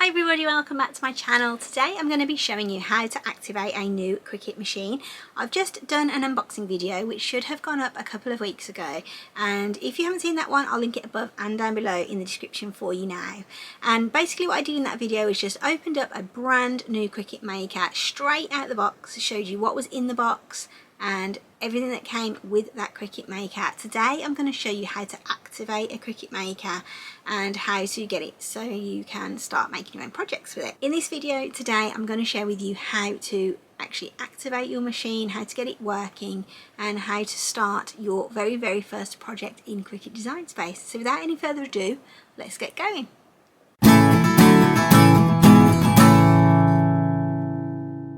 Hi everybody, welcome back to my channel. Today I'm going to be showing you how to activate a new Cricut machine. I've just done an unboxing video which should have gone up a couple of weeks ago, and if you haven't seen that one I'll link it above and down below in the description for you now. And basically what I did in that video is just opened up a brand new Cricut Maker straight out of the box, showed you what was in the box and everything that came with that Cricut Maker. Today I'm going to show you how to activate a Cricut Maker and how to get it so you can start making your own projects with it. In this video today I'm going to share with you how to actually activate your machine, how to get it working, and how to start your very first project in Cricut Design Space. So without any further ado, let's get going.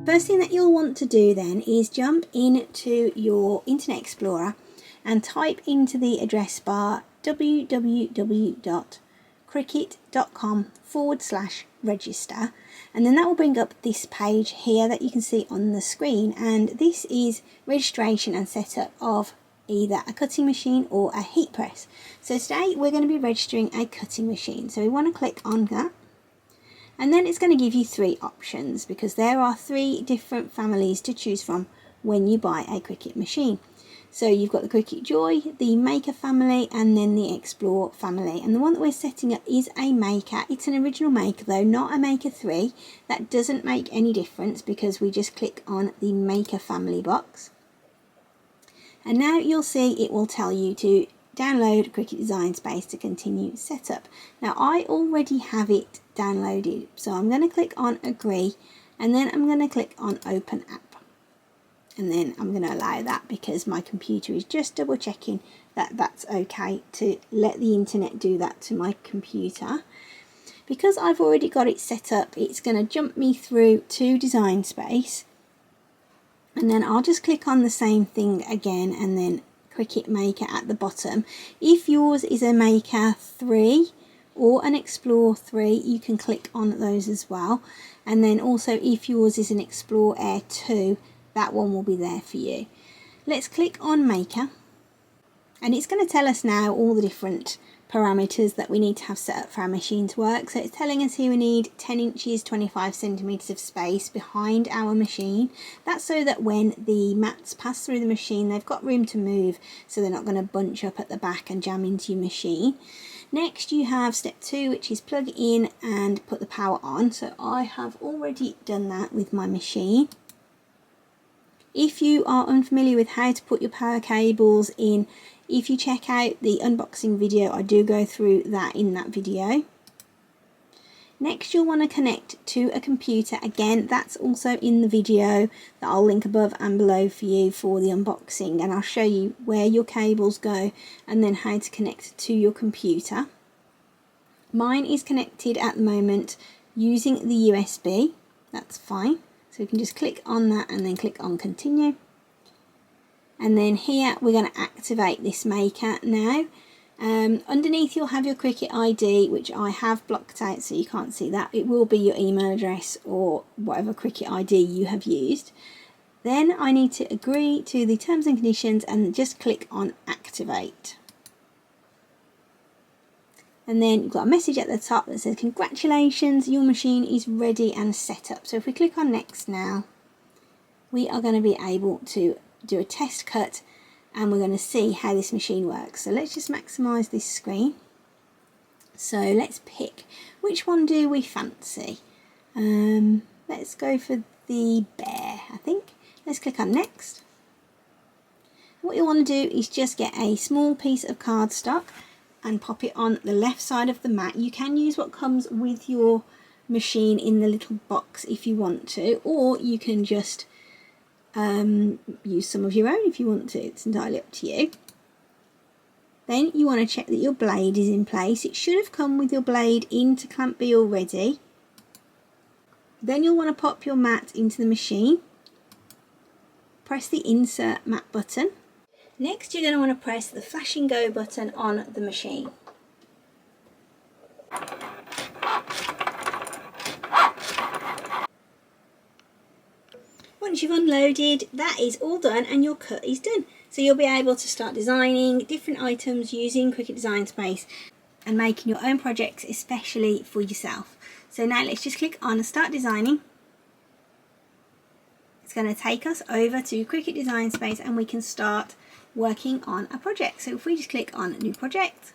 First thing that you'll want to do then is jump into your Internet Explorer and type into the address bar www.cricut.com/register, and then that will bring up this page here that you can see on the screen, and this is registration and setup of either a cutting machine or a heat press. So today we're going to be registering a cutting machine, so we want to click on that. And then it's going to give you three options because there are three different families to choose from when you buy a Cricut machine. So you've got the Cricut Joy, the Maker family, and then the Explore family. And the one that we're setting up is a Maker. It's an original Maker though, not a Maker 3. That doesn't make any difference because we just click on the Maker family box. And now you'll see it will tell you to download Cricut Design Space to continue setup. Now I already have it downloaded, so I'm going to click on agree, and then I'm going to click on open app, and then I'm going to allow that because my computer is just double checking that that's okay to let the internet do that to my computer. Because I've already got it set up, it's going to jump me through to Design Space, and then I'll just click on the same thing again and then Cricut Maker at the bottom. If yours is a Maker 3 or an Explore 3, you can click on those as well. And then also if yours is an Explore Air 2, that one will be there for you. Let's click on Maker, and it's going to tell us now all the different parameters that we need to have set up for our machine to work. So it's telling us here we need 10 inches 25 centimeters of space behind our machine. That's so that when the mats pass through the machine they've got room to move, so they're not going to bunch up at the back and jam into your machine. Next you have step 2, which is plug in and put the power on. So I have already done that with my machine. If you are unfamiliar with how to put your power cables in, if you check out the unboxing video, I do go through that in that video. Next you'll want to connect to a computer. Again, that's also in the video that I'll link above and below for you for the unboxing, and I'll show you where your cables go and then how to connect to your computer. Mine is connected at the moment using the USB. That's fine. So we can just click on that and then click on continue. And then here we're going to activate this Maker now. Underneath you'll have your Cricut ID, which I have blocked out so you can't see that. It will be your email address or whatever Cricut ID you have used. Then I need to agree to the terms and conditions and just click on activate. And then you've got a message at the top that says congratulations, your machine is ready and set up. So if we click on next now, we are going to be able to do a test cut and we're going to see how this machine works. So let's just maximize this screen. So let's pick, which one do we fancy? Let's go for the bear, I think. Let's click on next. What you want to do is just get a small piece of cardstock and pop it on the left side of the mat. You can use what comes with your machine in the little box if you want to, or you can just use some of your own if you want to. It's entirely up to you. Then you want to check that your blade is in place. It should have come with your blade into clamp B already. Then you'll want to pop your mat into the machine. Press the insert mat button. Next you're going to want to press the flashing go button on the machine. Once you've unloaded, that is all done and your cut is done. So you'll be able to start designing different items using Cricut Design Space. and making your own projects, especially for yourself. So now let's just click on Start Designing. It's going to take us over to Cricut Design Space and we can start working on a project. So if we just click on New Project.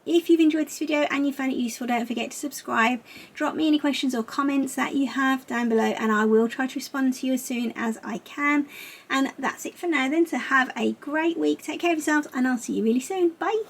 If you've enjoyed this video and you found it useful, don't forget to subscribe. Drop me any questions or comments that you have down below and I will try to respond to you as soon as I can. And that's it for now then. So have a great week. Take care of yourselves and I'll see you really soon. Bye.